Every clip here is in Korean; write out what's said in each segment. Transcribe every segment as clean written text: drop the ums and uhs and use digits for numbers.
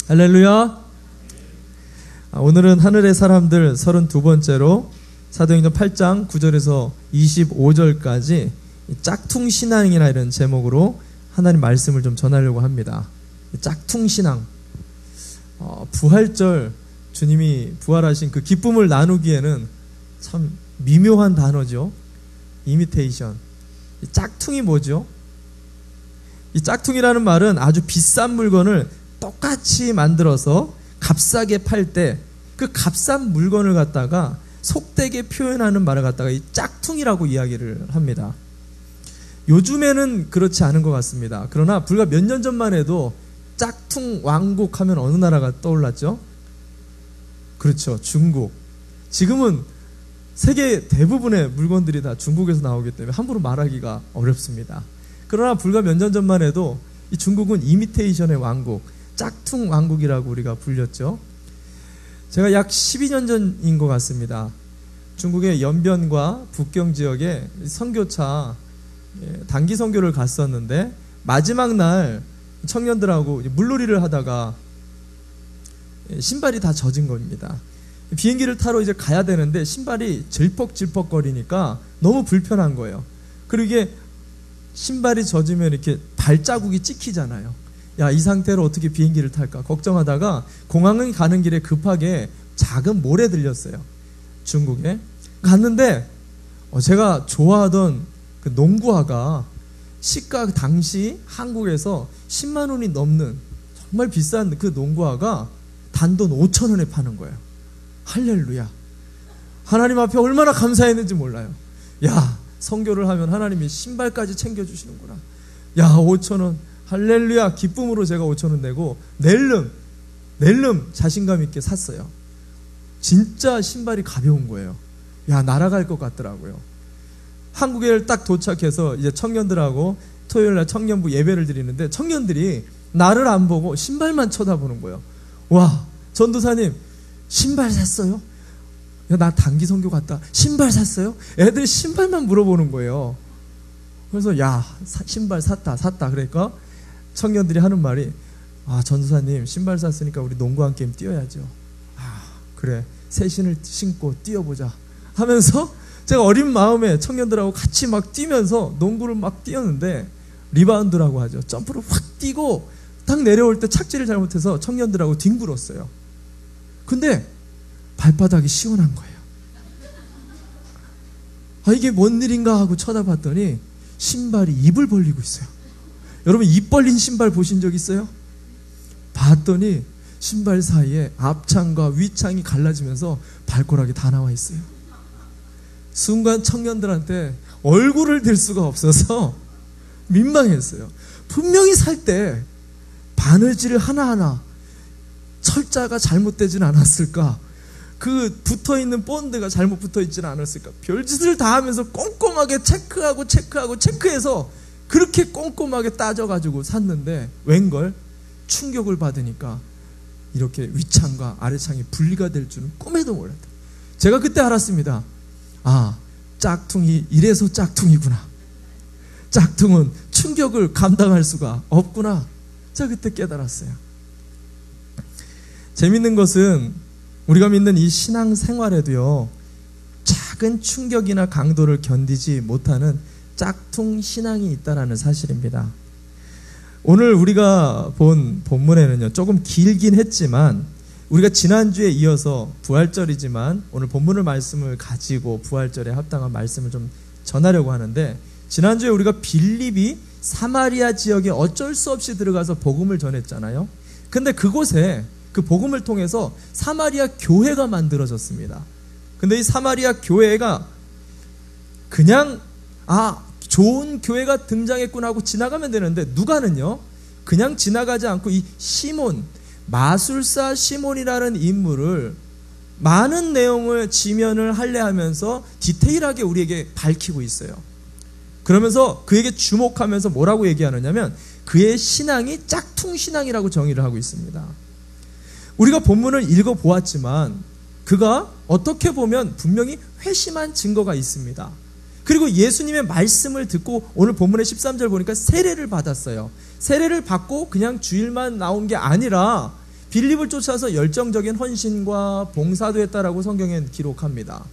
할렐루야. 오늘은 하늘의 사람들 32번째로 사도행전 8장 9절에서 25절까지 짝퉁신앙이나 이런 제목으로 하나님 말씀을 좀 전하려고 합니다. 짝퉁신앙, 부활절, 주님이 부활하신 그 기쁨을 나누기에는 참 미묘한 단어죠. 이미테이션. 짝퉁이 뭐죠? 이 짝퉁이라는 말은 아주 비싼 물건을 똑같이 만들어서 값싸게 팔 때 그 값싼 물건을 갖다가 속되게 표현하는 말을 갖다가 이 짝퉁이라고 이야기를 합니다. 요즘에는 그렇지 않은 것 같습니다. 그러나 불과 몇 년 전만 해도 짝퉁 왕국 하면 어느 나라가 떠올랐죠? 그렇죠, 중국. 지금은 세계 대부분의 물건들이 다 중국에서 나오기 때문에 함부로 말하기가 어렵습니다. 그러나 불과 몇 년 전만 해도 이 중국은 이미테이션의 왕국, 짝퉁 왕국이라고 우리가 불렸죠. 제가 약 12년 전인 것 같습니다. 중국의 연변과 북경 지역에 선교차 단기 선교를 갔었는데 마지막 날 청년들하고 물놀이를 하다가 신발이 다 젖은 겁니다. 비행기를 타러 이제 가야 되는데 신발이 질퍽질퍽 거리니까 너무 불편한 거예요. 그리고 이게 신발이 젖으면 이렇게 발자국이 찍히잖아요. 야, 이 상태로 어떻게 비행기를 탈까 걱정하다가 공항에 가는 길에 급하게 작은 몰에 들렸어요. 중국에 갔는데 제가 좋아하던 그 농구화가 시가 당시 한국에서 10만 원이 넘는 정말 비싼 그 농구화가 단돈 5천 원에 파는 거예요. 할렐루야. 하나님 앞에 얼마나 감사했는지 몰라요. 야, 선교를 하면 하나님이 신발까지 챙겨주시는구나. 야, 5천 원. 할렐루야. 기쁨으로 제가 5천 원 내고 낼름 자신감 있게 샀어요. 진짜 신발이 가벼운 거예요. 야, 날아갈 것 같더라고요. 한국에 딱 도착해서 이제 청년들하고 토요일날 청년부 예배를 드리는데 청년들이 나를 안 보고 신발만 쳐다보는 거예요. 와, 전도사님 신발 샀어요? 야, 나 단기 선교 갔다. 신발 샀어요? 애들이 신발만 물어보는 거예요. 그래서 야, 신발 샀다. 그러니까 청년들이 하는 말이, 아, 전도사님 신발 샀으니까 우리 농구 한 게임 뛰어야죠. 아, 그래, 새 신을 신고 뛰어보자 하면서 제가 어린 마음에 청년들하고 같이 막 뛰면서 농구를 막 뛰었는데, 리바운드라고 하죠. 점프를 확 뛰고 딱 내려올 때 착지를 잘못해서 청년들하고 뒹굴었어요. 근데 발바닥이 시원한 거예요. 아, 이게 뭔 일인가 하고 쳐다봤더니 신발이 입을 벌리고 있어요. 여러분, 입 벌린 신발 보신 적 있어요? 봤더니 신발 사이에 앞창과 위창이 갈라지면서 발가락이 다 나와 있어요. 순간 청년들한테 얼굴을 들 수가 없어서 민망했어요. 분명히 살 때 바느질 하나하나 철자가 잘못되진 않았을까? 그 붙어있는 본드가 잘못 붙어있지는 않았을까? 별짓을 다 하면서 꼼꼼하게 체크해서 그렇게 꼼꼼하게 따져가지고 샀는데 웬걸? 충격을 받으니까 이렇게 위창과 아래창이 분리가 될 줄은 꿈에도 몰랐다. 제가 그때 알았습니다. 아, 짝퉁이 이래서 짝퉁이구나. 짝퉁은 충격을 감당할 수가 없구나. 제가 그때 깨달았어요. 재밌는 것은 우리가 믿는 이 신앙생활에도요, 작은 충격이나 강도를 견디지 못하는 짝퉁 신앙이 있다는 사실입니다. 오늘 우리가 본 본문에는요, 조금 길긴 했지만 우리가 지난주에 이어서 부활절이지만 오늘 본문의 말씀을 가지고 부활절에 합당한 말씀을 좀 전하려고 하는데, 지난주에 우리가 빌립이 사마리아 지역에 어쩔 수 없이 들어가서 복음을 전했잖아요. 근데 그곳에 그 복음을 통해서 사마리아 교회가 만들어졌습니다. 근데 이 사마리아 교회가 그냥 좋은 교회가 등장했구나 하고 지나가면 되는데, 누가는요 그냥 지나가지 않고 이 시몬, 마술사 시몬이라는 인물을 많은 내용을 지면을 할례하면서 디테일하게 우리에게 밝히고 있어요. 그러면서 그에게 주목하면서 뭐라고 얘기하느냐면 그의 신앙이 짝퉁 신앙이라고 정의를 하고 있습니다. 우리가 본문을 읽어보았지만 그가 어떻게 보면 분명히 회심한 증거가 있습니다. 그리고 예수님의 말씀을 듣고 오늘 본문의 13절 보니까 세례를 받았어요. 세례를 받고 그냥 주일만 나온 게 아니라 빌립을 쫓아서 열정적인 헌신과 봉사도 했다라고 성경엔 기록합니다.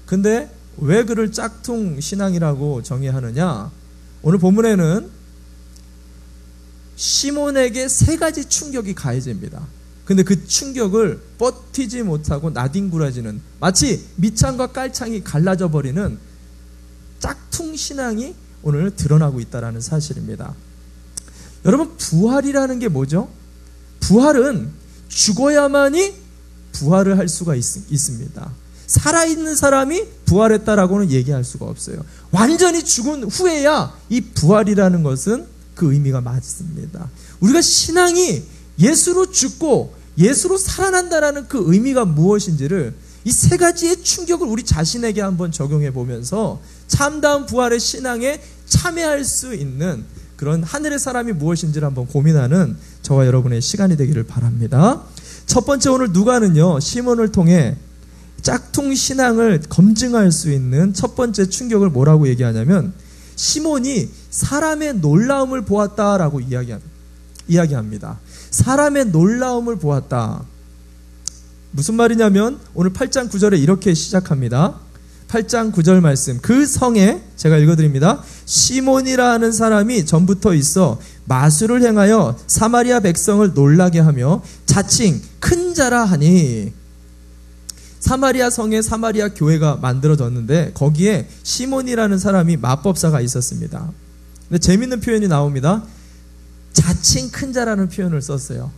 근데 왜 그를 짝퉁 신앙이라고 정의하느냐? 오늘 본문에는 시몬에게 세 가지 충격이 가해집니다. 근데 그 충격을 버티지 못하고 나뒹굴어지는, 마치 밑창과 깔창이 갈라져 버리는 짝퉁 신앙이 오늘 드러나고 있다는 사실입니다. 여러분, 부활이라는 게 뭐죠? 부활은 죽어야만이 부활을 할 수가 있습니다. 살아있는 사람이 부활했다라고는 얘기할 수가 없어요. 완전히 죽은 후에야 이 부활이라는 것은 그 의미가 맞습니다. 우리가 신앙이 예수로 죽고 예수로 살아난다라는 그 의미가 무엇인지를 이 세 가지의 충격을 우리 자신에게 한번 적용해 보면서 참다운 부활의 신앙에 참여할 수 있는 그런 하늘의 사람이 무엇인지를 한번 고민하는 저와 여러분의 시간이 되기를 바랍니다. 첫 번째, 오늘 누가는요, 시몬을 통해 짝퉁 신앙을 검증할 수 있는 첫 번째 충격을 뭐라고 얘기하냐면, 시몬이 사람의 놀라움을 보았다라고 이야기합니다. 사람의 놀라움을 보았다. 무슨 말이냐면 오늘 8장 9절에 이렇게 시작합니다. 8장 9절 말씀, 그 성에, 제가 읽어드립니다. 시몬이라는 사람이 전부터 있어 마술을 행하여 사마리아 백성을 놀라게 하며 자칭 큰 자라 하니. 사마리아 성에 사마리아 교회가 만들어졌는데 거기에 시몬이라는 사람이 마법사가 있었습니다. 근데 재밌는 표현이 나옵니다. 자칭 큰 자라는 표현을 썼어요.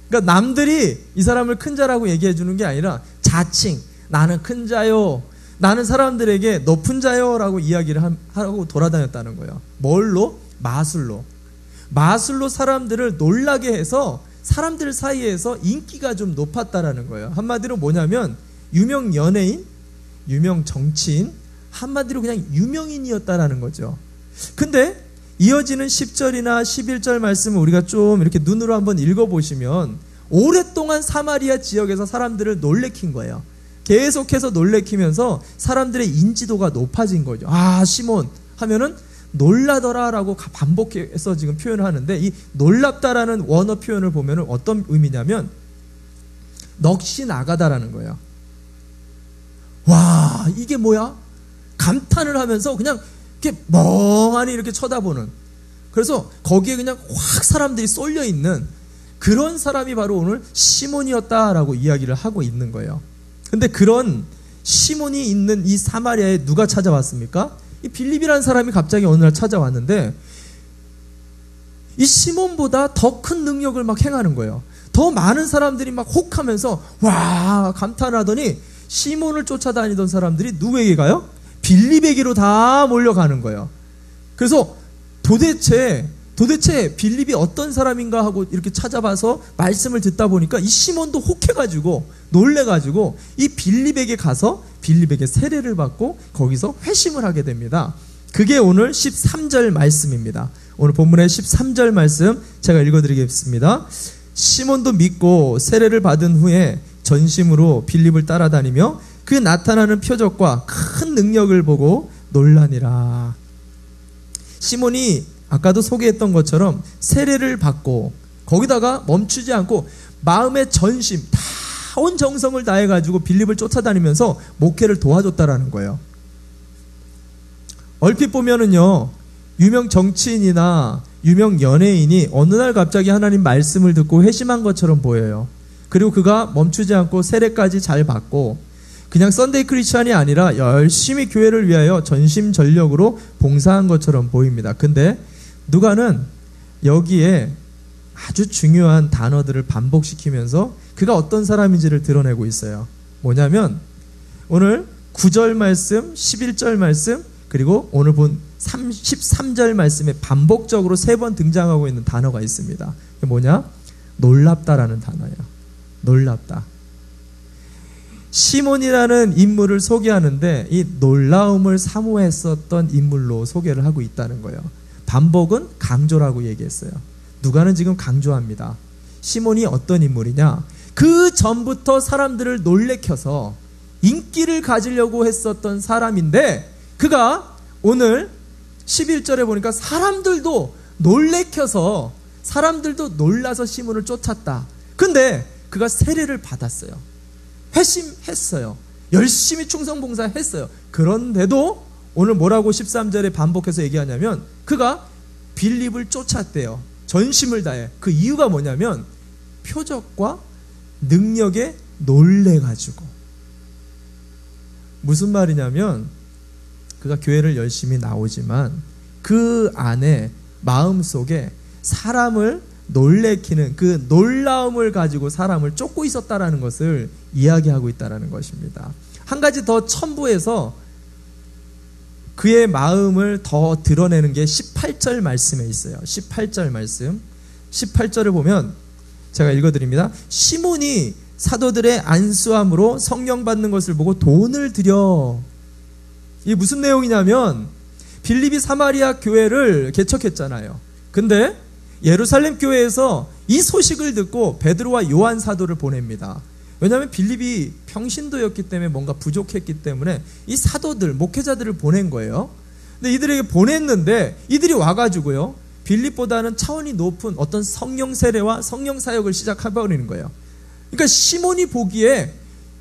그러니까 남들이 이 사람을 큰 자라고 얘기해 주는 게 아니라 자칭, 나는 큰 자요, 나는 사람들에게 높은 자요 라고 이야기를 하고 돌아다녔다는 거예요. 뭘로? 마술로. 마술로 사람들을 놀라게 해서 사람들 사이에서 인기가 좀 높았다라는 거예요. 한마디로 뭐냐면 유명 연예인, 유명 정치인, 한마디로 그냥 유명인이었다라는 거죠. 근데 이어지는 10절이나 11절 말씀을 우리가 좀 이렇게 눈으로 한번 읽어보시면 오랫동안 사마리아 지역에서 사람들을 놀래킨 거예요. 계속해서 놀래키면서 사람들의 인지도가 높아진 거죠. 아, 시몬 하면은 놀라더라라고 반복해서 지금 표현을 하는데, 이 놀랍다라는 원어 표현을 보면은 어떤 의미냐면 넋이 나가다라는 거예요. 와, 이게 뭐야? 감탄을 하면서 그냥 이렇게 멍하니 이렇게 쳐다보는, 그래서 거기에 그냥 확 사람들이 쏠려 있는 그런 사람이 바로 오늘 시몬이었다라고 이야기를 하고 있는 거예요. 근데 그런 시몬이 있는 이 사마리아에 누가 찾아왔습니까? 이 빌립이라는 사람이 갑자기 어느 날 찾아왔는데 이 시몬보다 더 큰 능력을 막 행하는 거예요. 더 많은 사람들이 막 혹하면서 와 감탄하더니 시몬을 쫓아다니던 사람들이 누구에게 가요? 빌립에게로 다 몰려가는 거예요. 그래서 도대체 빌립이 어떤 사람인가 하고 이렇게 찾아봐서 말씀을 듣다 보니까 이 시몬도 혹해가지고 놀래가지고 이 빌립에게 가서 빌립에게 세례를 받고 거기서 회심을 하게 됩니다. 그게 오늘 13절 말씀입니다. 오늘 본문의 13절 말씀 제가 읽어드리겠습니다. 시몬도 믿고 세례를 받은 후에 전심으로 빌립을 따라다니며 그 나타나는 표적과 큰 능력을 보고 놀라니라. 시몬이 아까도 소개했던 것처럼 세례를 받고 거기다가 멈추지 않고 마음의 전심 다 온 정성을 다해가지고 빌립을 쫓아다니면서 목회를 도와줬다라는 거예요. 얼핏 보면은요, 유명 정치인이나 유명 연예인이 어느 날 갑자기 하나님 말씀을 듣고 회심한 것처럼 보여요. 그리고 그가 멈추지 않고 세례까지 잘 받고 그냥 썬데이 크리스찬이 아니라 열심히 교회를 위하여 전심전력으로 봉사한 것처럼 보입니다. 근데 누가는 여기에 아주 중요한 단어들을 반복시키면서 그가 어떤 사람인지를 드러내고 있어요. 뭐냐면 오늘 9절 말씀, 11절 말씀, 그리고 오늘 본 13절 말씀에 반복적으로 3번 등장하고 있는 단어가 있습니다. 그게 뭐냐? 놀랍다라는 단어예요. 놀랍다. 시몬이라는 인물을 소개하는데 이 놀라움을 사모했었던 인물로 소개를 하고 있다는 거예요. 반복은 강조라고 얘기했어요. 누가는 지금 강조합니다. 시몬이 어떤 인물이냐? 그 전부터 사람들을 놀래켜서 인기를 가지려고 했었던 사람인데 그가 오늘 11절에 보니까 사람들도 놀래켜서 사람들도 놀라서 시몬을 쫓았다. 근데 그가 세례를 받았어요. 회심했어요. 열심히 충성봉사했어요. 그런데도 오늘 뭐라고 13절에 반복해서 얘기하냐면 그가 빌립을 쫓았대요. 전심을 다해. 그 이유가 뭐냐면 표적과 능력에 놀래가지고. 무슨 말이냐면 그가 교회를 열심히 나오지만 그 안에 마음속에 사람을 놀래키는 그 놀라움을 가지고 사람을 쫓고 있었다라는 것을 이야기하고 있다는 것입니다. 한 가지 더 첨부해서 그의 마음을 더 드러내는 게 18절 말씀에 있어요. 18절 말씀. 18절을 보면 제가 읽어드립니다. 시몬이 사도들의 안수함으로 성령 받는 것을 보고 돈을 들여. 이게 무슨 내용이냐면 빌립이 사마리아 교회를 개척했잖아요. 근데 예루살렘 교회에서 이 소식을 듣고 베드로와 요한 사도를 보냅니다. 왜냐하면 빌립이 평신도였기 때문에 뭔가 부족했기 때문에 이 사도들, 목회자들을 보낸 거예요. 근데 이들에게 보냈는데 이들이 와가지고요, 빌립보다는 차원이 높은 어떤 성령 세례와 성령 사역을 시작해버리는 거예요. 그러니까 시몬이 보기에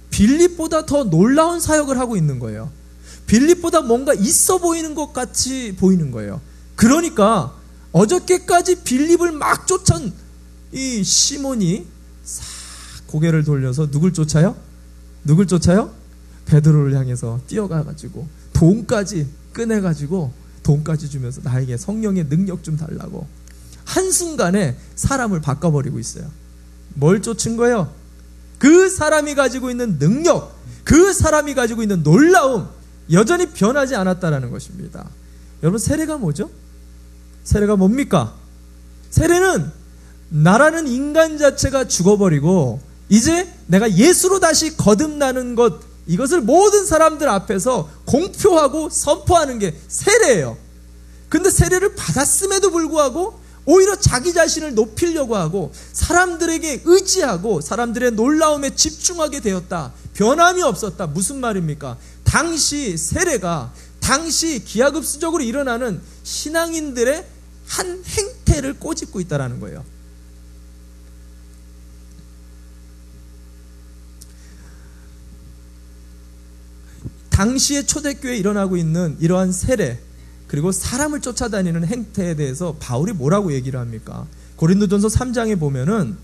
빌립보다 더 놀라운 사역을 하고 있는 거예요. 빌립보다 뭔가 있어 보이는 것 같이 보이는 거예요. 그러니까 어저께까지 빌립을 막 쫓은 이 시몬이 싹 고개를 돌려서 누굴 쫓아요? 누굴 쫓아요? 베드로를 향해서 뛰어가가지고 돈까지 꺼내가지고 돈까지 주면서 나에게 성령의 능력 좀 달라고 한순간에 사람을 바꿔버리고 있어요. 뭘 쫓은 거예요? 그 사람이 가지고 있는 능력, 그 사람이 가지고 있는 놀라움, 여전히 변하지 않았다라는 것입니다. 여러분, 세례가 뭐죠? 세례가 뭡니까? 세례는 나라는 인간 자체가 죽어버리고 이제 내가 예수로 다시 거듭나는 것, 이것을 모든 사람들 앞에서 공표하고 선포하는 게 세례예요. 근데 세례를 받았음에도 불구하고 오히려 자기 자신을 높이려고 하고 사람들에게 의지하고 사람들의 놀라움에 집중하게 되었다. 변함이 없었다. 무슨 말입니까? 당시 세례가 당시 기하급수적으로 일어나는 신앙인들의 한 행태를 꼬집고 있다는 거예요. 당시의 초대교회에 일어나고 있는 이러한 세례, 그리고 사람을 쫓아다니는 행태에 대해서 바울이 뭐라고 얘기를 합니까? 고린도전서 3장에 보면은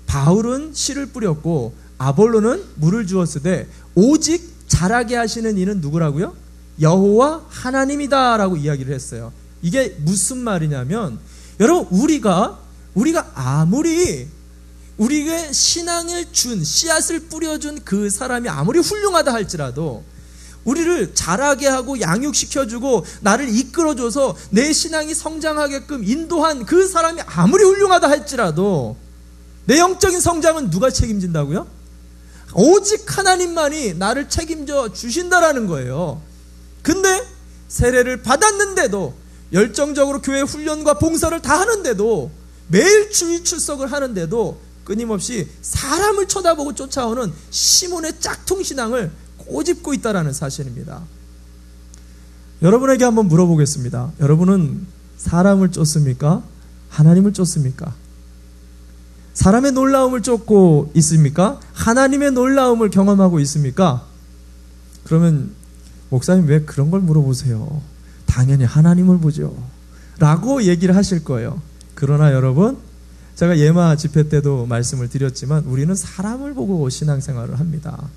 바울은 씨를 뿌렸고 아볼로는 물을 주었으되 오직 자라게 하시는 이는 누구라고요? 여호와 하나님이다 라고 이야기를 했어요. 이게 무슨 말이냐면, 여러분, 우리가 아무리 우리에게 신앙을 준, 씨앗을 뿌려준 그 사람이 아무리 훌륭하다 할지라도 우리를 자라게 하고 양육시켜주고 나를 이끌어줘서 내 신앙이 성장하게끔 인도한 그 사람이 아무리 훌륭하다 할지라도 내 영적인 성장은 누가 책임진다고요? 오직 하나님만이 나를 책임져 주신다라는 거예요. 근데 세례를 받았는데도, 열정적으로 교회 훈련과 봉사를 다 하는데도, 매일 주일 출석을 하는데도 끊임없이 사람을 쳐다보고 쫓아오는 시몬의 짝퉁 신앙을 꼬집고 있다는 사실입니다. 여러분에게 한번 물어보겠습니다. 여러분은 사람을 쫓습니까? 하나님을 쫓습니까? 사람의 놀라움을 쫓고 있습니까? 하나님의 놀라움을 경험하고 있습니까? 그러면 목사님 왜 그런 걸 물어보세요? 당연히 하나님을 보죠 라고 얘기를 하실 거예요. 그러나 여러분, 제가 예마 집회 때도 말씀을 드렸지만 우리는 사람을 보고 신앙생활을 합니다.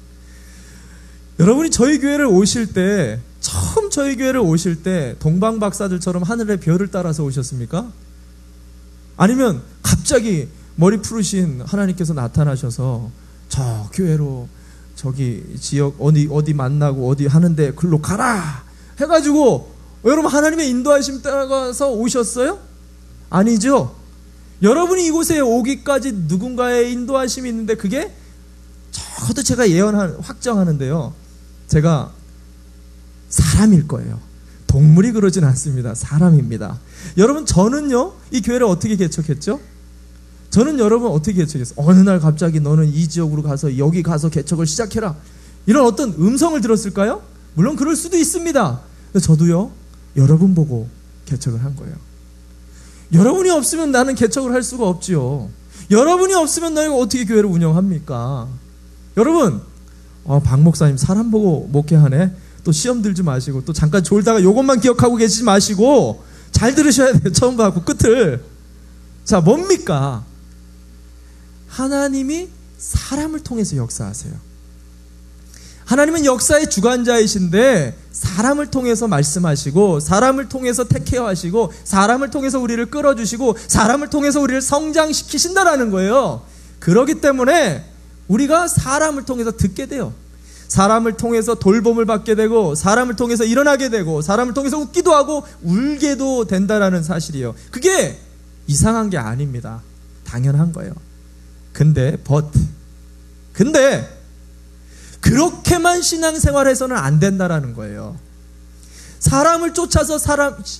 여러분이 저희 교회를 오실 때, 처음 저희 교회를 오실 때 동방 박사들처럼 하늘의 별을 따라서 오셨습니까? 아니면 갑자기 머리 푸르신 하나님께서 나타나셔서 저 교회로 저기 지역 어디 만나고 어디 하는데 글로 가라 해가지고 여러분 하나님의 인도하심 따라서 오셨어요? 아니죠. 여러분이 이곳에 오기까지 누군가의 인도하심이 있는데 그게 저도 제가 확정하는데요, 제가 사람일 거예요. 동물이 그러진 않습니다. 사람입니다. 여러분, 저는요 이 교회를 어떻게 개척했죠? 저는 여러분 어떻게 개척했어요? 어느 날 갑자기 너는 이 지역으로 가서 여기 가서 개척을 시작해라, 이런 어떤 음성을 들었을까요? 물론 그럴 수도 있습니다. 근데 저도요 여러분 보고 개척을 한 거예요. 여러분이 없으면 나는 개척을 할 수가 없지요. 여러분이 없으면 너희가 어떻게 교회를 운영합니까? 여러분, 박 목사님 사람 보고 목회하네. 또 시험 들지 마시고 또 잠깐 졸다가 요것만 기억하고 계시지 마시고 잘 들으셔야 돼요. 처음과 끝을. 자, 뭡니까? 하나님이 사람을 통해서 역사하세요. 하나님은 역사의 주관자이신데 사람을 통해서 말씀하시고 사람을 통해서 택케어하시고 사람을 통해서 우리를 끌어주시고 사람을 통해서 우리를 성장시키신다라는 거예요. 그렇기 때문에 우리가 사람을 통해서 듣게 돼요. 사람을 통해서 돌봄을 받게 되고 사람을 통해서 일어나게 되고 사람을 통해서 웃기도 하고 울게도 된다라는 사실이에요. 그게 이상한 게 아닙니다. 당연한 거예요. 근데 그렇게만 신앙생활해서는 안 된다라는 거예요. 사람을 쫓아서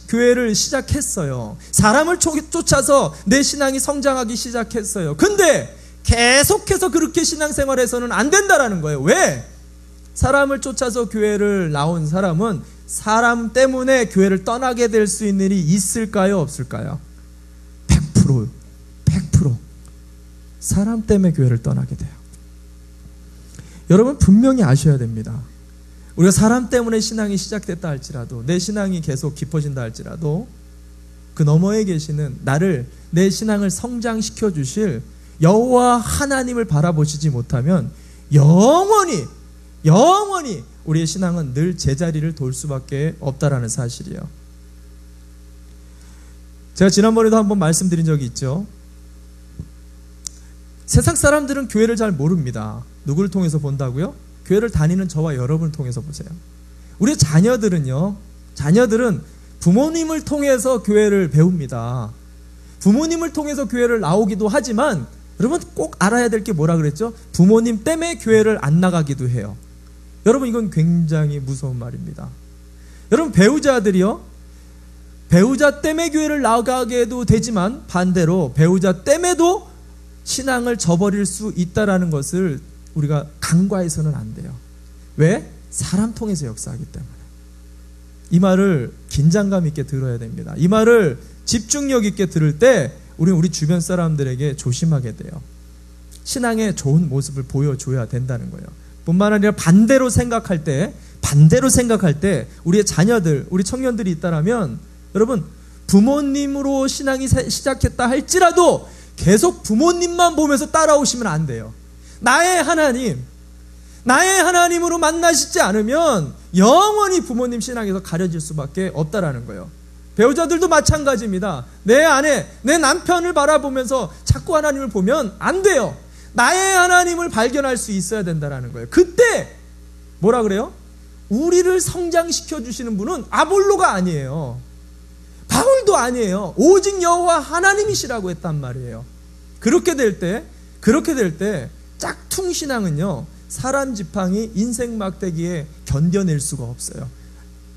교회를 시작했어요. 사람을 쫓아서 내 신앙이 성장하기 시작했어요. 근데 계속해서 그렇게 신앙생활해서는 안 된다라는 거예요. 왜? 사람을 쫓아서 교회를 나온 사람은 사람 때문에 교회를 떠나게 될 수 있는 일이 있을까요? 없을까요? 100%. 사람 때문에 교회를 떠나게 돼요. 여러분 분명히 아셔야 됩니다. 우리가 사람 때문에 신앙이 시작됐다 할지라도 내 신앙이 계속 깊어진다 할지라도 그 너머에 계시는 내 신앙을 성장시켜 주실 여호와 하나님을 바라보시지 못하면 영원히 우리의 신앙은 늘 제자리를 돌 수밖에 없다라는 사실이에요. 제가 지난번에도 한번 말씀드린 적이 있죠. 세상 사람들은 교회를 잘 모릅니다. 누구를 통해서 본다고요? 교회를 다니는 저와 여러분을 통해서 보세요. 우리 자녀들은 부모님을 통해서 교회를 배웁니다. 부모님을 통해서 교회를 나오기도 하지만 여러분 꼭 알아야 될 게 뭐라 그랬죠? 부모님 때문에 교회를 안 나가기도 해요. 여러분 이건 굉장히 무서운 말입니다. 여러분 배우자들이요, 배우자 때문에 교회를 나가게도 되지만 반대로 배우자 때문에도 신앙을 저버릴 수 있다라는 것을 우리가 간과해서는 안 돼요. 왜? 사람 통해서 역사하기 때문에. 이 말을 긴장감 있게 들어야 됩니다. 이 말을 집중력 있게 들을 때 우리는 우리 주변 사람들에게 조심하게 돼요. 신앙의 좋은 모습을 보여줘야 된다는 거예요. 뿐만 아니라 반대로 생각할 때 우리의 자녀들, 우리 청년들이 있다라면 여러분 부모님으로 신앙이 시작했다 할지라도 계속 부모님만 보면서 따라오시면 안 돼요. 나의 하나님으로 만나시지 않으면 영원히 부모님 신앙에서 가려질 수밖에 없다라는 거예요. 배우자들도 마찬가지입니다. 내 아내, 내 남편을 바라보면서 자꾸 하나님을 보면 안 돼요. 나의 하나님을 발견할 수 있어야 된다라는 거예요. 그때 뭐라 그래요? 우리를 성장시켜 주시는 분은 아볼로가 아니에요. 바울도 아니에요. 오직 여호와 하나님이시라고 했단 말이에요. 그렇게 될 때 짝퉁 신앙은요, 사람 지팡이 인생 막대기에 견뎌낼 수가 없어요.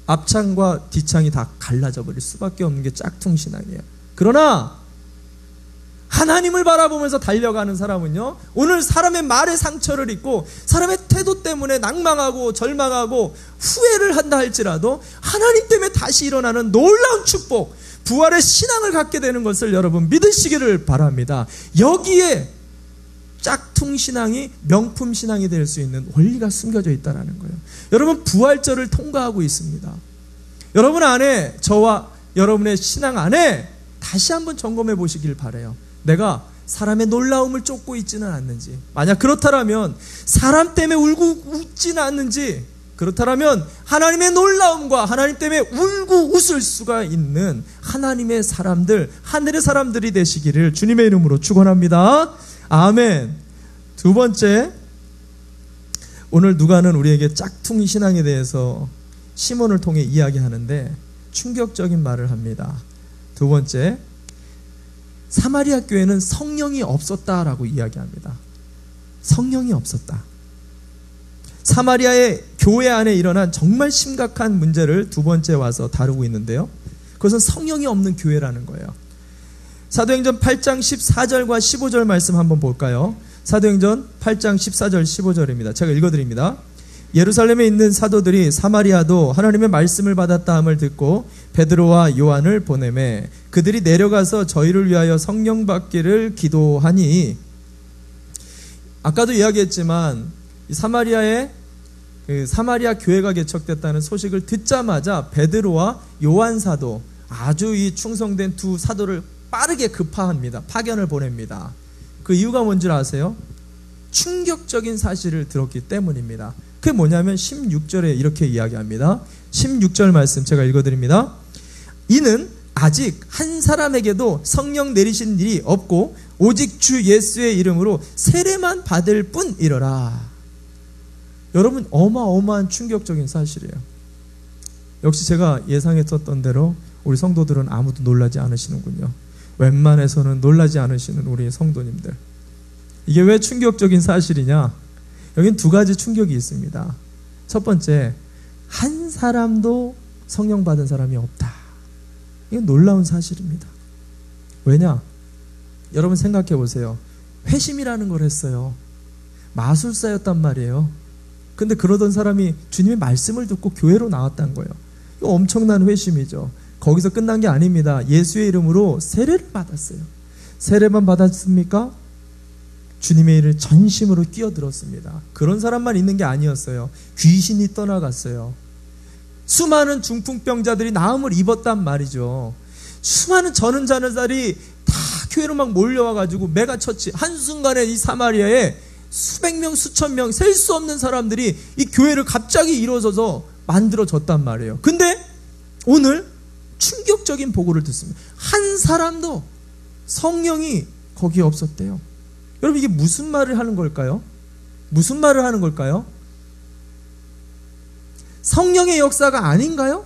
앞창과 뒤창이 다 갈라져 버릴 수밖에 없는 게 짝퉁 신앙이에요. 그러나 하나님을 바라보면서 달려가는 사람은요, 오늘 사람의 말에 상처를 입고 사람의 태도 때문에 낭망하고 절망하고 후회를 한다 할지라도 하나님 때문에 다시 일어나는 놀라운 축복, 부활의 신앙을 갖게 되는 것을 여러분 믿으시기를 바랍니다. 여기에 짝퉁 신앙이 명품 신앙이 될 수 있는 원리가 숨겨져 있다는 거예요. 여러분 부활절을 통과하고 있습니다. 여러분 안에, 저와 여러분의 신앙 안에 다시 한번 점검해 보시길 바라요. 내가 사람의 놀라움을 쫓고 있지는 않는지, 만약 그렇다면 사람 때문에 울고 웃지는 않는지, 그렇다면 하나님의 놀라움과 하나님 때문에 울고 웃을 수가 있는 하나님의 사람들, 하늘의 사람들이 되시기를 주님의 이름으로 축원합니다. 아멘. 두 번째, 오늘 누가는 우리에게 짝퉁 신앙에 대해서 시몬을 통해 이야기하는데 충격적인 말을 합니다. 두 번째, 사마리아 교회는 성령이 없었다라고 이야기합니다. 성령이 없었다. 사마리아의 교회 안에 일어난 정말 심각한 문제를 두 번째 와서 다루고 있는데요, 그것은 성령이 없는 교회라는 거예요. 사도행전 8장 14절과 15절 말씀 한번 볼까요? 사도행전 8장 14절 15절입니다. 제가 읽어드립니다. 예루살렘에 있는 사도들이 사마리아도 하나님의 말씀을 받았다함을 듣고 베드로와 요한을 보내매 그들이 내려가서 저희를 위하여 성령 받기를 기도하니, 아까도 이야기했지만 사마리아에 사마리아 교회가 개척됐다는 소식을 듣자마자 베드로와 요한 사도, 아주 이 충성된 두 사도를 빠르게 급파합니다. 파견을 보냅니다. 그 이유가 뭔지 아세요? 충격적인 사실을 들었기 때문입니다. 그게 뭐냐면 16절에 이렇게 이야기합니다. 16절 말씀 제가 읽어드립니다. 이는 아직 한 사람에게도 성령 내리신 일이 없고 오직 주 예수의 이름으로 세례만 받을 뿐이러라. 여러분, 어마어마한 충격적인 사실이에요. 역시 제가 예상했었던 대로 우리 성도들은 아무도 놀라지 않으시는군요. 웬만해서는 놀라지 않으시는 우리 성도님들. 이게 왜 충격적인 사실이냐? 여긴 두 가지 충격이 있습니다. 첫 번째, 한 사람도 성령 받은 사람이 없다. 이건 놀라운 사실입니다. 왜냐? 여러분 생각해 보세요. 회심이라는 걸 했어요. 마술사였단 말이에요. 근데 그러던 사람이 주님의 말씀을 듣고 교회로 나왔다는 거예요. 이거 엄청난 회심이죠. 거기서 끝난 게 아닙니다. 예수의 이름으로 세례를 받았어요. 세례만 받았습니까? 주님의 일을 전심으로 뛰어들었습니다. 그런 사람만 있는 게 아니었어요. 귀신이 떠나갔어요. 수많은 중풍병자들이 나음을 입었단 말이죠. 수많은 저는 자녀들이 다 교회로 막 몰려와가지고 메가처치, 한순간에 이 사마리아에 수백 명, 수천 명, 셀 수 없는 사람들이 이 교회를 갑자기 일어서서 만들어졌단 말이에요. 근데 오늘 충격적인 보고를 듣습니다. 한 사람도 성령이 거기에 없었대요. 여러분, 이게 무슨 말을 하는 걸까요? 무슨 말을 하는 걸까요? 성령의 역사가 아닌가요?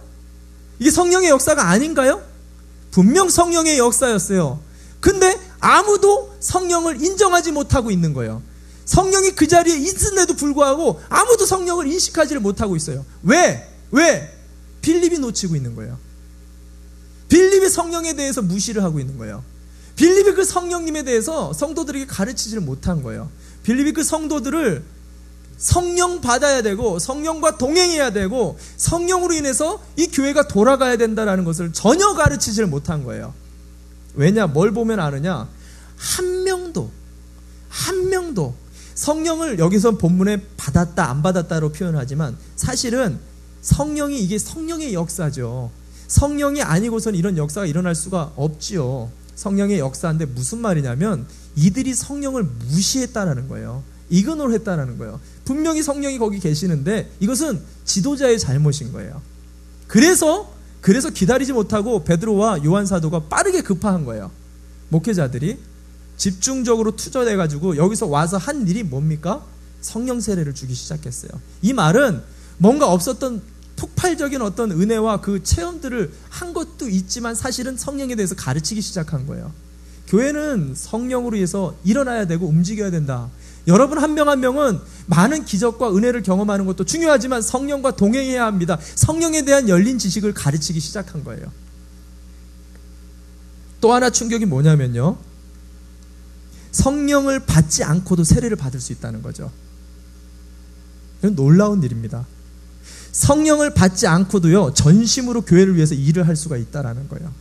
이게 성령의 역사가 아닌가요? 분명 성령의 역사였어요. 근데 아무도 성령을 인정하지 못하고 있는 거예요. 성령이 그 자리에 있음에도 불구하고 아무도 성령을 인식하지를 못하고 있어요. 왜? 빌립이 놓치고 있는 거예요. 빌립이 성령에 대해서 무시를 하고 있는 거예요. 빌립이 그 성령님에 대해서 성도들에게 가르치지를 못한 거예요. 빌립이 그 성도들을 성령 받아야 되고 성령과 동행해야 되고 성령으로 인해서 이 교회가 돌아가야 된다는 것을 전혀 가르치지를 못한 거예요. 왜냐? 뭘 보면 아느냐? 한 명도 성령을 여기서 본문에 받았다 안 받았다로 표현하지만 사실은 성령이, 이게 성령의 역사죠. 성령이 아니고선 이런 역사가 일어날 수가 없지요. 성령의 역사인데 무슨 말이냐면 이들이 성령을 무시했다라는 거예요. 이그노를 했다라는 거예요. 분명히 성령이 거기 계시는데 이것은 지도자의 잘못인 거예요. 그래서 기다리지 못하고 베드로와 요한 사도가 빠르게 급파한 거예요. 목회자들이 집중적으로 투자해가지고 여기서 와서 한 일이 뭡니까? 성령 세례를 주기 시작했어요. 이 말은 뭔가 없었던 폭발적인 어떤 은혜와 그 체험들을 한 것도 있지만 사실은 성령에 대해서 가르치기 시작한 거예요. 교회는 성령으로 인해서 일어나야 되고 움직여야 된다. 여러분 한 명 한 명은 많은 기적과 은혜를 경험하는 것도 중요하지만 성령과 동행해야 합니다. 성령에 대한 열린 지식을 가르치기 시작한 거예요. 또 하나 충격이 뭐냐면요, 성령을 받지 않고도 세례를 받을 수 있다는 거죠. 이건 놀라운 일입니다. 성령을 받지 않고도요, 전심으로 교회를 위해서 일을 할 수가 있다는 거예요.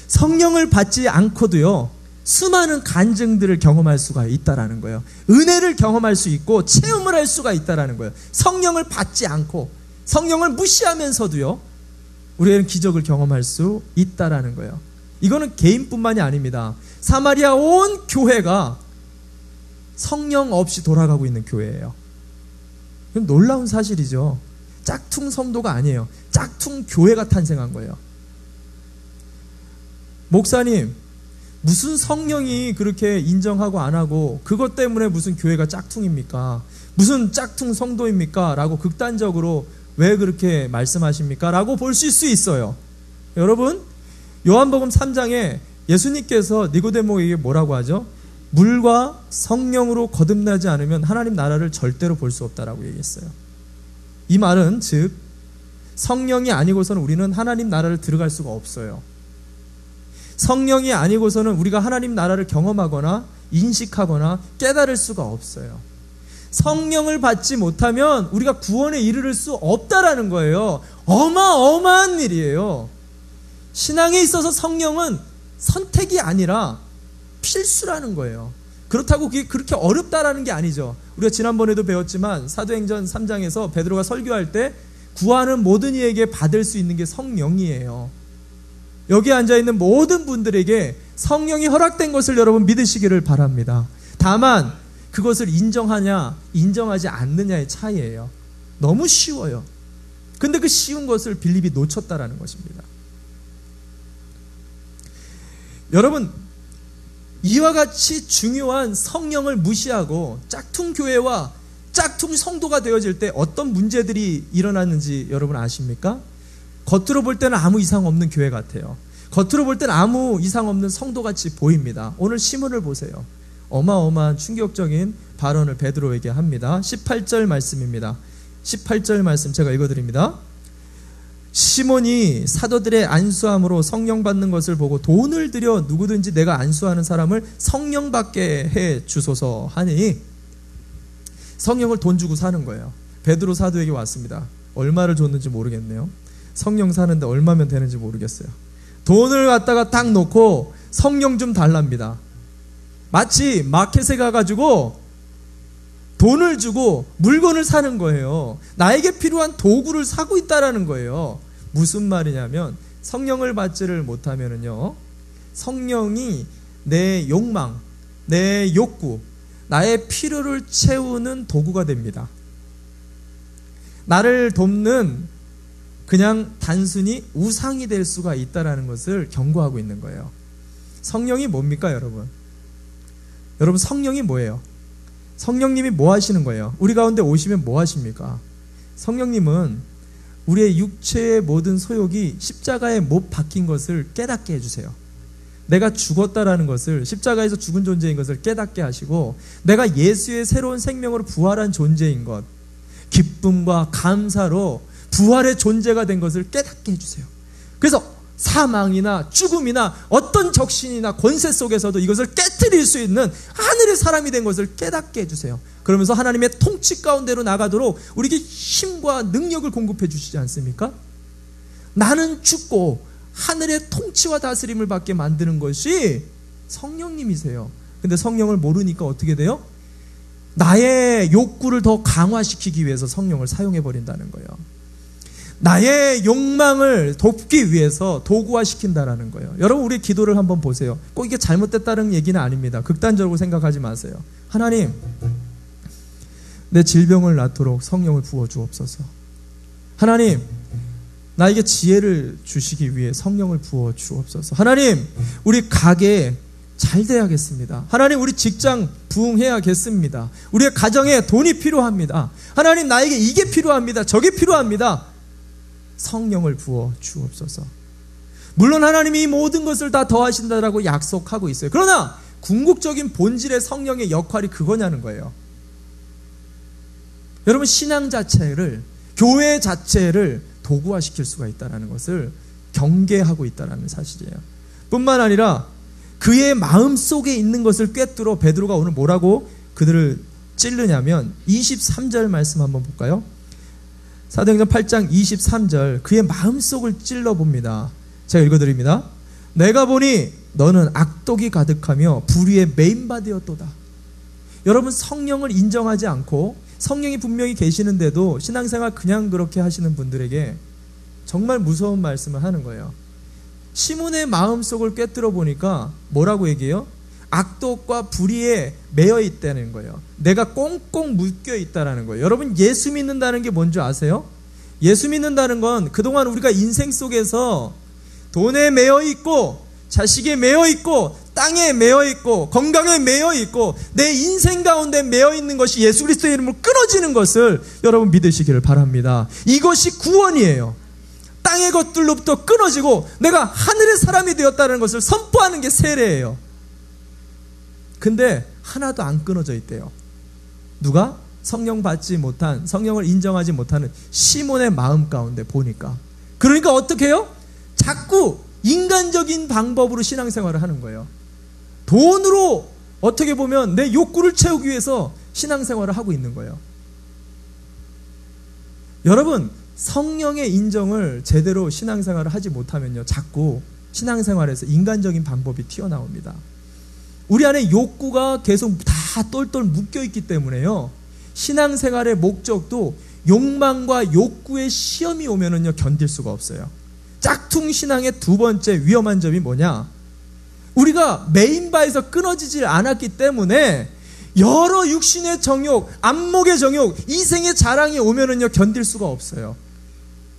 성령을 받지 않고도요, 수많은 간증들을 경험할 수가 있다는 거예요. 은혜를 경험할 수 있고 체험을 할 수가 있다는 거예요. 성령을 받지 않고 성령을 무시하면서도요, 우리는 기적을 경험할 수 있다는 거예요. 이거는 개인뿐만이 아닙니다. 사마리아 온 교회가 성령 없이 돌아가고 있는 교회예요. 이건 놀라운 사실이죠. 짝퉁 성도가 아니에요. 짝퉁 교회가 탄생한 거예요. 목사님, 무슨 성령이 그렇게 인정하고 안 하고 그것 때문에 무슨 교회가 짝퉁입니까? 무슨 짝퉁 성도입니까? 라고 극단적으로 왜 그렇게 말씀하십니까? 라고 보실 수 있어요. 여러분, 요한복음 3장에 예수님께서 니고데모에게 뭐라고 하죠? 물과 성령으로 거듭나지 않으면 하나님 나라를 절대로 볼 수 없다라고 얘기했어요. 이 말은 즉 성령이 아니고서는 우리는 하나님 나라를 들어갈 수가 없어요. 성령이 아니고서는 우리가 하나님 나라를 경험하거나 인식하거나 깨달을 수가 없어요. 성령을 받지 못하면 우리가 구원에 이르를 수 없다라는 거예요. 어마어마한 일이에요. 신앙에 있어서 성령은 선택이 아니라 필수라는 거예요. 그렇다고 그게 그렇게 어렵다라는 게 아니죠. 우리가 지난번에도 배웠지만 사도행전 3장에서 베드로가 설교할 때 구하는 모든 이에게 받을 수 있는 게 성령이에요. 여기 앉아있는 모든 분들에게 성령이 허락된 것을 여러분 믿으시기를 바랍니다. 다만 그것을 인정하냐 인정하지 않느냐의 차이예요. 너무 쉬워요. 근데 그 쉬운 것을 빌립이 놓쳤다라는 것입니다. 여러분, 이와 같이 중요한 성령을 무시하고 짝퉁 교회와 짝퉁 성도가 되어질 때 어떤 문제들이 일어나는지 여러분 아십니까? 겉으로 볼 때는 아무 이상 없는 교회 같아요. 겉으로 볼 때는 아무 이상 없는 성도같이 보입니다. 오늘 시문을 보세요. 어마어마한 충격적인 발언을 베드로에게 합니다. 18절 말씀입니다. 18절 말씀 제가 읽어드립니다. 시몬이 사도들의 안수함으로 성령 받는 것을 보고 돈을 들여 누구든지 내가 안수하는 사람을 성령 받게 해 주소서 하니, 성령을 돈 주고 사는 거예요. 베드로 사도에게 왔습니다. 얼마를 줬는지 모르겠네요. 성령 사는데 얼마면 되는지 모르겠어요. 돈을 갖다가 딱 놓고 성령 좀 달랍니다. 마치 마켓에 가가지고 돈을 주고 물건을 사는 거예요. 나에게 필요한 도구를 사고 있다라는 거예요. 무슨 말이냐면 성령을 받지를 못하면은요, 성령이 내 욕망, 내 욕구, 나의 필요를 채우는 도구가 됩니다. 나를 돕는 그냥 단순히 우상이 될 수가 있다라는 것을 경고하고 있는 거예요. 성령이 뭡니까, 여러분? 여러분, 성령이 뭐예요? 성령님이 뭐 하시는 거예요? 우리 가운데 오시면 뭐 하십니까? 성령님은 우리의 육체의 모든 소욕이 십자가에 못 박힌 것을 깨닫게 해주세요. 내가 죽었다라는 것을, 십자가에서 죽은 존재인 것을 깨닫게 하시고, 내가 예수의 새로운 생명으로 부활한 존재인 것, 기쁨과 감사로 부활의 존재가 된 것을 깨닫게 해주세요. 그래서 사망이나 죽음이나 어떤 적신이나 권세 속에서도 이것을 깨트릴 수 있는 하늘의 사람이 된 것을 깨닫게 해주세요. 그러면서 하나님의 통치 가운데로 나가도록 우리에게 힘과 능력을 공급해 주시지 않습니까? 나는 죽고 하늘의 통치와 다스림을 받게 만드는 것이 성령님이세요. 근데 성령을 모르니까 어떻게 돼요? 나의 욕구를 더 강화시키기 위해서 성령을 사용해 버린다는 거예요. 나의 욕망을 돕기 위해서 도구화시킨다라는 거예요. 여러분, 우리 기도를 한번 보세요. 꼭 이게 잘못됐다는 얘기는 아닙니다. 극단적으로 생각하지 마세요. 하나님, 내 질병을 낫도록 성령을 부어주옵소서. 하나님, 나에게 지혜를 주시기 위해 성령을 부어주옵소서. 하나님, 우리 가게 잘 돼야겠습니다. 하나님, 우리 직장 부흥해야겠습니다. 우리의 가정에 돈이 필요합니다. 하나님, 나에게 이게 필요합니다. 저게 필요합니다. 성령을 부어 주옵소서. 물론 하나님이 이 모든 것을 다 더하신다라고 약속하고 있어요. 그러나 궁극적인 본질의 성령의 역할이 그거냐는 거예요. 여러분, 신앙 자체를, 교회 자체를 도구화시킬 수가 있다는 것을 경계하고 있다는 사실이에요. 뿐만 아니라 그의 마음속에 있는 것을 꿰뚫어 베드로가 오늘 뭐라고 그들을 찌르냐면 23절 말씀 한번 볼까요? 사도행전 8장 23절, 그의 마음속을 찔러봅니다. 제가 읽어드립니다. 내가 보니 너는 악독이 가득하며 불의의 메인바되었도다. 여러분, 성령을 인정하지 않고 성령이 분명히 계시는데도 신앙생활 그냥 그렇게 하시는 분들에게 정말 무서운 말씀을 하는 거예요. 시몬의 마음속을 꿰뚫어 보니까 뭐라고 얘기해요? 악독과 불의에 매여 있다는 거예요. 내가 꽁꽁 묶여 있다는 거예요. 여러분, 예수 믿는다는 게 뭔지 아세요? 예수 믿는다는 건 그동안 우리가 인생 속에서 돈에 매여 있고, 자식에 매여 있고, 땅에 매여 있고, 건강에 매여 있고, 내 인생 가운데 매여 있는 것이 예수 그리스도의 이름으로 끊어지는 것을 여러분 믿으시기를 바랍니다. 이것이 구원이에요. 땅의 것들로부터 끊어지고 내가 하늘의 사람이 되었다는 것을 선포하는 게 세례예요. 근데 하나도 안 끊어져 있대요. 누가? 성령 받지 못한, 성령을 인정하지 못하는 시몬의 마음 가운데 보니까. 그러니까 어떻게 해요? 자꾸 인간적인 방법으로 신앙생활을 하는 거예요. 돈으로 어떻게 보면 내 욕구를 채우기 위해서 신앙생활을 하고 있는 거예요. 여러분, 성령의 인정을 제대로 신앙생활을 하지 못하면요, 자꾸 신앙생활에서 인간적인 방법이 튀어나옵니다. 우리 안에 욕구가 계속 다 똘똘 묶여있기 때문에요, 신앙생활의 목적도 욕망과 욕구의 시험이 오면은요, 견딜 수가 없어요. 짝퉁 신앙의 두 번째 위험한 점이 뭐냐? 우리가 메인바에서 끊어지질 않았기 때문에 여러 육신의 정욕, 안목의 정욕, 이생의 자랑이 오면은요, 견딜 수가 없어요.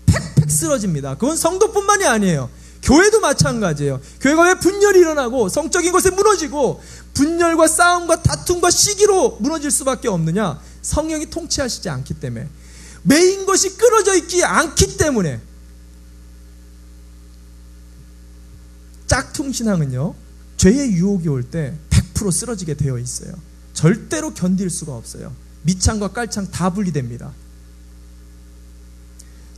팩팩 쓰러집니다. 그건 성도뿐만이 아니에요. 교회도 마찬가지예요. 교회가 왜 분열이 일어나고 성적인 것에 무너지고 분열과 싸움과 다툼과 시기로 무너질 수밖에 없느냐? 성령이 통치하시지 않기 때문에, 메인 것이 끊어져 있지 않기 때문에. 짝퉁 신앙은요, 죄의 유혹이 올 때 100% 쓰러지게 되어 있어요. 절대로 견딜 수가 없어요. 밑창과 깔창 다 분리됩니다.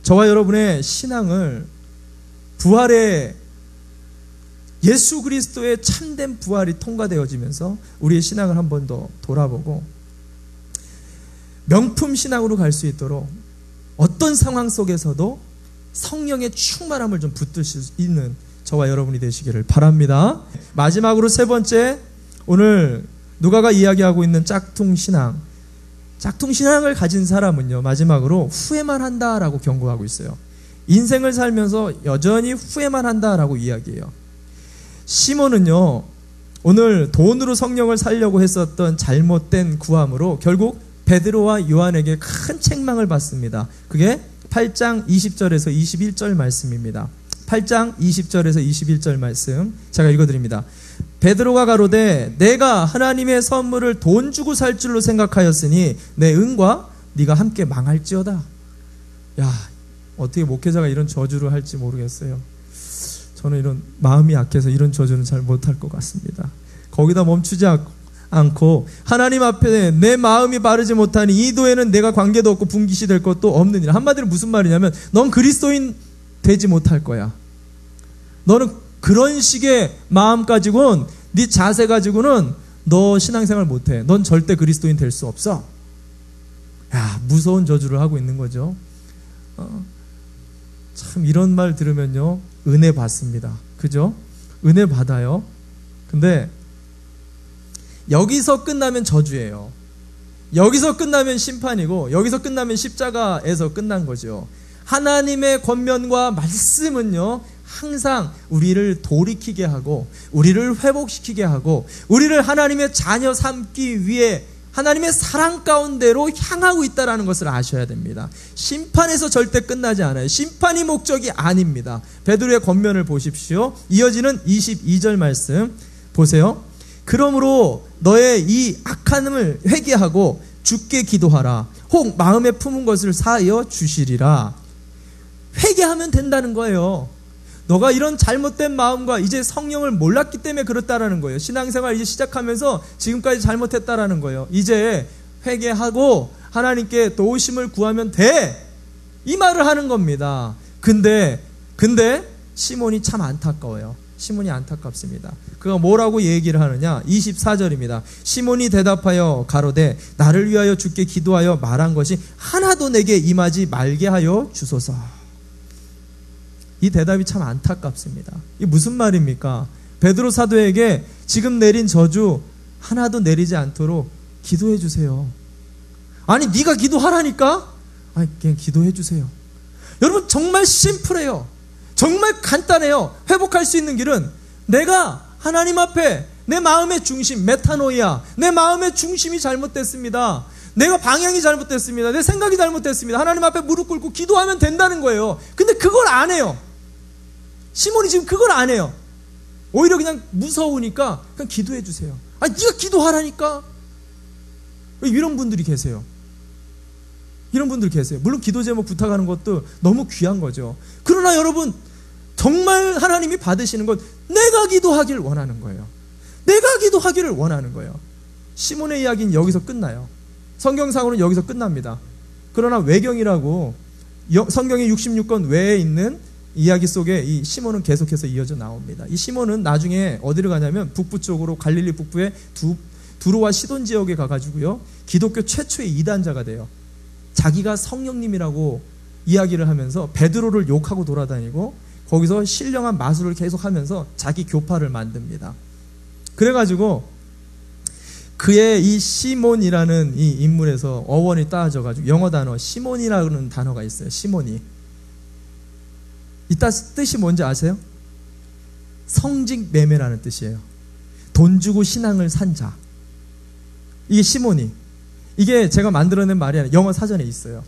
저와 여러분의 신앙을 부활의 예수 그리스도의 참된 부활이 통과되어지면서 우리의 신앙을 한 번 더 돌아보고 명품 신앙으로 갈 수 있도록 어떤 상황 속에서도 성령의 충만함을 좀 붙들 수 있는 저와 여러분이 되시기를 바랍니다. 마지막으로 세 번째, 오늘 누가가 이야기하고 있는 짝퉁 신앙을 가진 사람은요, 마지막으로 후회만 한다라고 경고하고 있어요. 인생을 살면서 여전히 후회만 한다라고 이야기해요. 시몬은요, 오늘 돈으로 성령을 살려고 했었던 잘못된 구함으로 결국 베드로와 요한에게 큰 책망을 받습니다. 그게 8장 20절에서 21절 말씀입니다. 8장 20절에서 21절 말씀 제가 읽어드립니다. 베드로가 가로되 내가 하나님의 선물을 돈 주고 살 줄로 생각하였으니 내 은과 네가 함께 망할지어다. 야, 어떻게 목회자가 이런 저주를 할지 모르겠어요. 저는 이런 마음이 약해서 이런 저주는 잘 못할 것 같습니다. 거기다 멈추지 않고 하나님 앞에 내 마음이 바르지 못하니 이 도에는 내가 관계도 없고 분깃이 될 것도 없느니라. 한마디로 무슨 말이냐면, 넌 그리스도인 되지 못할 거야. 너는 그런 식의 마음 가지고는, 네 자세 가지고는 너 신앙생활 못해. 넌 절대 그리스도인 될 수 없어. 야, 무서운 저주를 하고 있는 거죠. 참 이런 말 들으면요, 은혜 받습니다. 그죠? 은혜 받아요. 근데 여기서 끝나면 저주예요. 여기서 끝나면 심판이고, 여기서 끝나면 십자가에서 끝난 거죠. 하나님의 권면과 말씀은요, 항상 우리를 돌이키게 하고 우리를 회복시키게 하고 우리를 하나님의 자녀 삼기 위해 하나님의 사랑 가운데로 향하고 있다는 것을 아셔야 됩니다. 심판에서 절대 끝나지 않아요. 심판이 목적이 아닙니다. 베드로의 권면을 보십시오. 이어지는 22절 말씀 보세요. 그러므로 너의 이 악함을 회개하고 주께 기도하라. 혹 마음에 품은 것을 사하여 주시리라. 회개하면 된다는 거예요. 너가 이런 잘못된 마음과 이제 성령을 몰랐기 때문에 그렇다라는 거예요. 신앙생활 이제 시작하면서 지금까지 잘못했다라는 거예요. 이제 회개하고 하나님께 도우심을 구하면 돼, 이 말을 하는 겁니다. 근데 시몬이 참 안타까워요. 시몬이 안타깝습니다. 그가 뭐라고 얘기를 하느냐? 24절입니다. 시몬이 대답하여 가로되 나를 위하여 주께 기도하여 말한 것이 하나도 내게 임하지 말게 하여 주소서. 이 대답이 참 안타깝습니다. 이게 무슨 말입니까? 베드로 사도에게 지금 내린 저주 하나도 내리지 않도록 기도해 주세요. 아니, 네가 기도하라니까? 아니, 그냥 기도해 주세요. 여러분, 정말 심플해요. 정말 간단해요. 회복할 수 있는 길은 내가 하나님 앞에 내 마음의 중심, 메타노이아, 내 마음의 중심이 잘못됐습니다. 내가 방향이 잘못됐습니다. 내 생각이 잘못됐습니다. 하나님 앞에 무릎 꿇고 기도하면 된다는 거예요. 근데 그걸 안 해요. 시몬이 지금 그걸 안 해요. 오히려 그냥 무서우니까 그냥 기도해 주세요. 아니, 네가 기도하라니까? 이런 분들이 계세요. 이런 분들 계세요. 물론 기도 제목 부탁하는 것도 너무 귀한 거죠. 그러나 여러분, 정말 하나님이 받으시는 건 내가 기도하길 원하는 거예요. 내가 기도하기를 원하는 거예요. 시몬의 이야기는 여기서 끝나요. 성경상으로는 여기서 끝납니다. 그러나 외경이라고 성경의 66권 외에 있는 이야기 속에 이 시몬은 계속해서 이어져 나옵니다. 이 시몬은 나중에 어디로 가냐면 북부 쪽으로, 갈릴리 북부의 두로와 시돈 지역에 가가지고요, 기독교 최초의 이단자가 돼요. 자기가 성령님이라고 이야기를 하면서 베드로를 욕하고 돌아다니고 거기서 신령한 마술을 계속하면서 자기 교파를 만듭니다. 그래가지고 그의 이 시몬이라는 이 인물에서 어원이 따져가지고 영어 단어 시몬이라는 단어가 있어요. 시몬이. 이 뜻이 뭔지 아세요? 성직 매매라는 뜻이에요. 돈 주고 신앙을 산 자. 이게 시몬이. 이게 제가 만들어낸 말이 아니라 영어 사전에 있어요.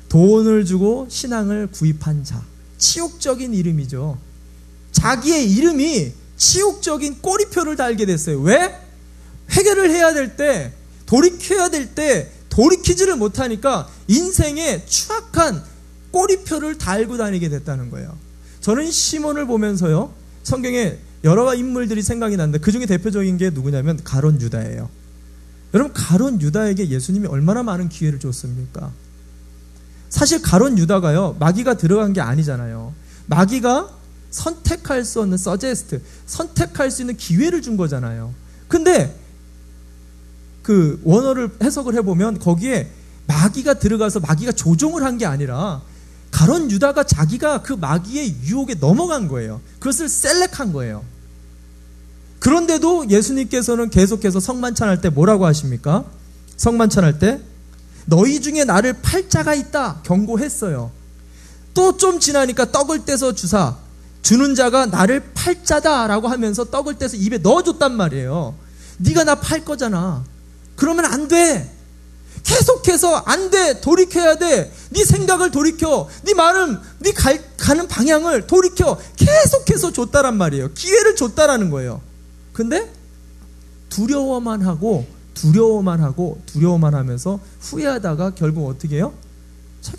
돈을 주고 신앙을 구입한 자. 치욕적인 이름이죠. 자기의 이름이 치욕적인 꼬리표를 달게 됐어요. 왜? 회개를 해야 될 때, 돌이켜야 될 때 돌이키지를 못하니까 인생에 추악한 꼬리표를 달고 다니게 됐다는 거예요. 저는 시몬을 보면서요, 성경에 여러 인물들이 생각이 나는데 그 중에 대표적인 게 누구냐면 가룟 유다예요. 여러분, 가룟 유다에게 예수님이 얼마나 많은 기회를 줬습니까? 사실 가룟 유다가요, 마귀가 들어간 게 아니잖아요. 마귀가 선택할 수 없는 선택할 수 있는 기회를 준 거잖아요. 근데 그 원어를 해석을 해보면 거기에 마귀가 들어가서 마귀가 조종을 한 게 아니라 가룟 유다가 자기가 그 마귀의 유혹에 넘어간 거예요. 그것을 셀렉한 거예요. 그런데도 예수님께서는 계속해서 성만찬할 때 뭐라고 하십니까? 성만찬할 때 너희 중에 나를 팔 자가 있다 경고했어요. 또 좀 지나니까 떡을 떼서 주는 자가 나를 팔 자다라고 하면서 떡을 떼서 입에 넣어줬단 말이에요. 네가 나 팔 거잖아. 그러면 안 돼. 계속해서 안 돼. 돌이켜야 돼. 네 생각을 돌이켜. 네 말은 네 가는 방향을 돌이켜. 계속해서 줬다란 말이에요. 기회를 줬다라는 거예요. 근데 두려워만 하면서 후회하다가 결국 어떻게 해요?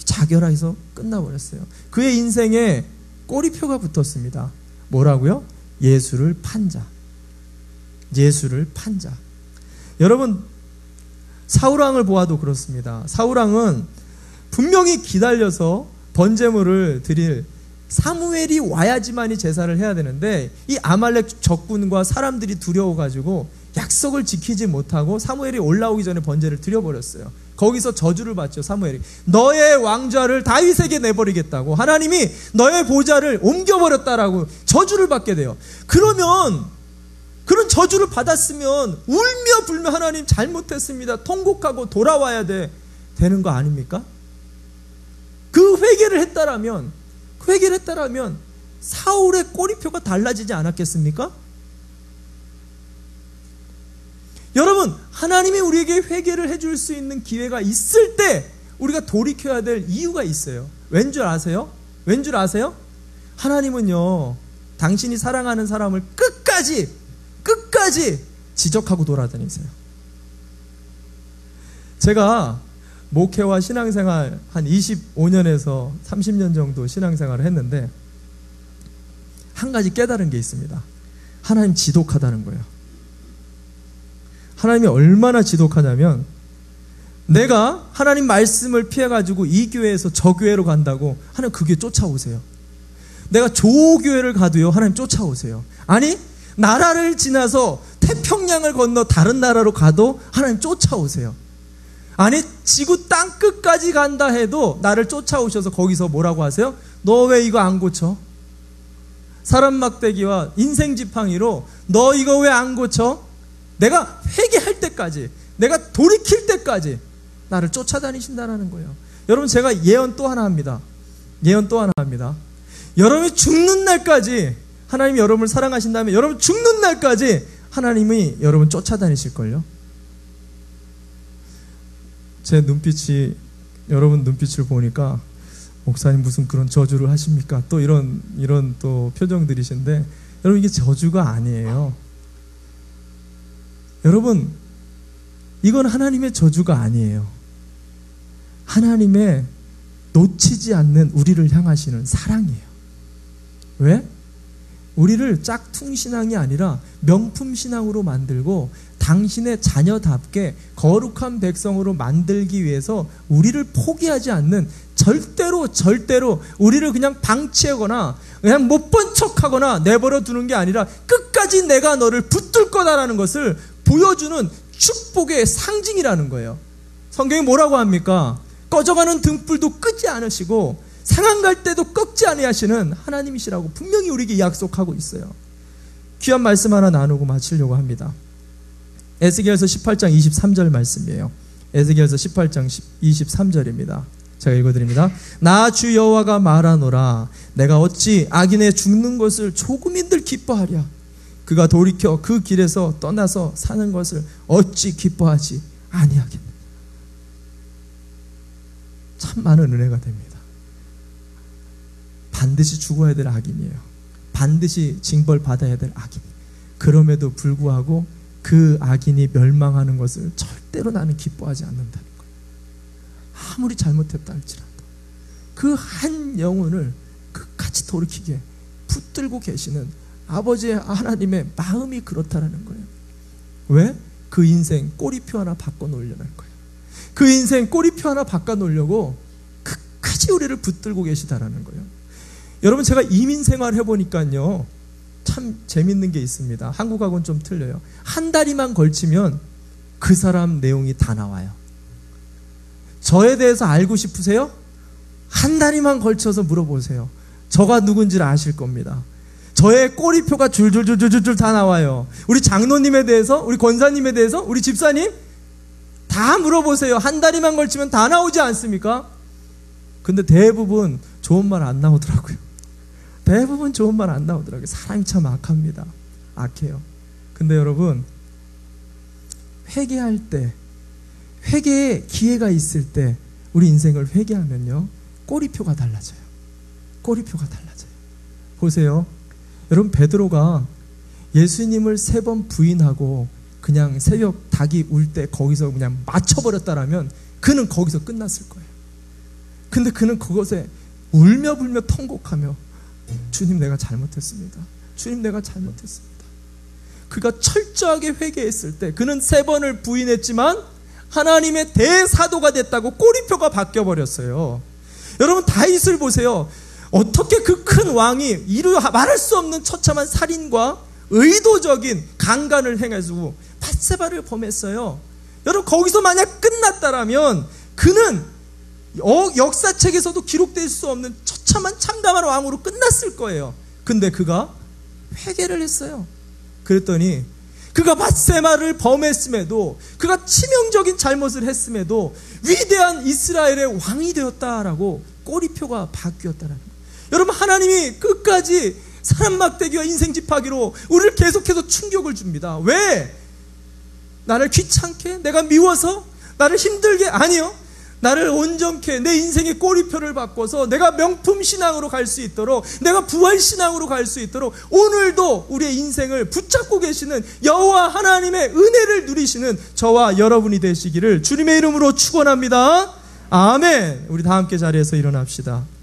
자결해서 끝나버렸어요. 그의 인생에 꼬리표가 붙었습니다. 뭐라고요? 예수를 판 자. 여러분, 사울왕을 보아도 그렇습니다. 사울왕은 분명히 기다려서 번제물을 드릴 사무엘이 와야지만이 제사를 해야 되는데 이 아말렉 적군과 사람들이 두려워가지고 약속을 지키지 못하고 사무엘이 올라오기 전에 번제를 드려버렸어요. 거기서 저주를 받죠. 사무엘이 너의 왕좌를 다윗에게 내버리겠다고, 하나님이 너의 보좌를 옮겨버렸다라고 저주를 받게 돼요. 그러면 그런 저주를 받았으면 울며 불며 하나님 잘못했습니다, 통곡하고 돌아와야 되는 거 아닙니까? 그 회개를 했다라면 사울의 꼬리표가 달라지지 않았겠습니까? 여러분, 하나님이 우리에게 회개를 해줄 수 있는 기회가 있을 때 우리가 돌이켜야 될 이유가 있어요. 왠 줄 아세요? 하나님은요, 당신이 사랑하는 사람을 끝까지 지적하고 돌아다니세요. 제가 목회와 신앙생활 한 25년에서 30년 정도 신앙생활을 했는데 한 가지 깨달은 게 있습니다. 하나님 지독하다는 거예요. 하나님이 얼마나 지독하냐면, 내가 하나님 말씀을 피해가지고 이 교회에서 저 교회로 간다고 하나님 그 교회 쫓아오세요. 내가 조교회를 가도요, 하나님 쫓아오세요. 아니, 나라를 지나서 태평양을 건너 다른 나라로 가도 하나님 쫓아오세요. 아니, 지구 땅 끝까지 간다 해도 나를 쫓아오셔서 거기서 뭐라고 하세요? 너 왜 이거 안 고쳐? 사람 막대기와 인생 지팡이로 너 이거 왜 안 고쳐? 내가 회개할 때까지, 내가 돌이킬 때까지 나를 쫓아다니신다는 거예요. 여러분, 제가 예언 또 하나 합니다. 여러분이 죽는 날까지, 하나님이 여러분을 사랑하신다면 여러분 죽는 날까지 하나님이 여러분 쫓아다니실걸요. 제 눈빛이, 여러분 눈빛을 보니까 목사님 무슨 그런 저주를 하십니까? 또 이런 또 표정들이신데, 여러분 이게 저주가 아니에요. 여러분, 이건 하나님의 저주가 아니에요. 하나님의 놓치지 않는 우리를 향하시는 사랑이에요. 왜? 우리를 짝퉁신앙이 아니라 명품신앙으로 만들고 당신의 자녀답게 거룩한 백성으로 만들기 위해서 우리를 포기하지 않는, 절대로 우리를 그냥 방치하거나 그냥 못 본 척하거나 내버려 두는 게 아니라 끝까지 내가 너를 붙들 거다라는 것을 보여주는 축복의 상징이라는 거예요. 성경이 뭐라고 합니까? 꺼져가는 등불도 끄지 않으시고 상한 갈 때도 꺾지 아니하시는 하나님이시라고 분명히 우리에게 약속하고 있어요. 귀한 말씀 하나 나누고 마치려고 합니다. 에스겔서 18장 23절 말씀이에요. 에스겔서 18장 23절입니다. 제가 읽어드립니다. 나 주 여호와가 말하노라. 내가 어찌 악인의 죽는 것을 조금인들 기뻐하랴. 그가 돌이켜 그 길에서 떠나서 사는 것을 어찌 기뻐하지 아니하겠느냐. 참 많은 은혜가 됩니다. 반드시 죽어야 될 악인이에요. 반드시 징벌받아야 될 악인. 그럼에도 불구하고 그 악인이 멸망하는 것을 절대로 나는 기뻐하지 않는다는 거예요. 아무리 잘못했다 할지라도 그 한 영혼을 끝까지 돌이키게 붙들고 계시는 아버지의 하나님의 마음이 그렇다라는 거예요. 왜? 그 인생 꼬리표 하나 바꿔놓으려는 거예요. 그 인생 꼬리표 하나 바꿔놓으려고 끝까지 우리를 붙들고 계시다라는 거예요. 여러분, 제가 이민 생활 해보니까요, 참 재밌는 게 있습니다. 한국하고는 좀 틀려요. 한 다리만 걸치면 그 사람 내용이 다 나와요. 저에 대해서 알고 싶으세요? 한 다리만 걸쳐서 물어보세요. 저가 누군지를 아실 겁니다. 저의 꼬리표가 줄줄줄줄줄 다 나와요. 우리 장로님에 대해서, 우리 권사님에 대해서, 우리 집사님 다 물어보세요. 한 다리만 걸치면 다 나오지 않습니까? 근데 대부분 좋은 말 안 나오더라고요. 대부분 좋은 말 안 나오더라고요. 사람이 참 악합니다. 악해요. 근데 여러분, 회개할 때, 회개의 기회가 있을 때 우리 인생을 회개하면요, 꼬리표가 달라져요. 꼬리표가 달라져요. 보세요. 여러분, 베드로가 예수님을 3번 부인하고 그냥 새벽 닭이 울 때 거기서 그냥 맞춰버렸다라면 그는 거기서 끝났을 거예요. 근데 그는 그것에 울며 불며 통곡하며, 주님, 내가 잘못했습니다. 주님, 내가 잘못했습니다. 그가 철저하게 회개했을 때 그는 3번을 부인했지만 하나님의 대사도가 됐다고 꼬리표가 바뀌어버렸어요. 여러분, 다윗을 보세요. 어떻게 그 큰 왕이 말할 수 없는 처참한 살인과 의도적인 강간을 행해주고 밧세바를 범했어요. 여러분, 거기서 만약 끝났다라면 그는 역사책에서도 기록될 수 없는 처참한 참담한 왕으로 끝났을 거예요. 근데 그가 회개를 했어요. 그랬더니 그가 밧세바를 범했음에도, 그가 치명적인 잘못을 했음에도 위대한 이스라엘의 왕이 되었다라고 꼬리표가 바뀌었다라는 거예요. 여러분, 하나님이 끝까지 사람 막대기와 인생 짚하기로 우리를 계속해서 충격을 줍니다. 왜? 나를 귀찮게? 내가 미워서? 나를 힘들게? 아니요. 나를 온전케, 내 인생의 꼬리표를 바꿔서 내가 명품 신앙으로 갈 수 있도록, 내가 부활 신앙으로 갈 수 있도록 오늘도 우리의 인생을 붙잡고 계시는 여호와 하나님의 은혜를 누리시는 저와 여러분이 되시기를 주님의 이름으로 축원합니다. 아멘. 우리 다 함께 자리에서 일어납시다.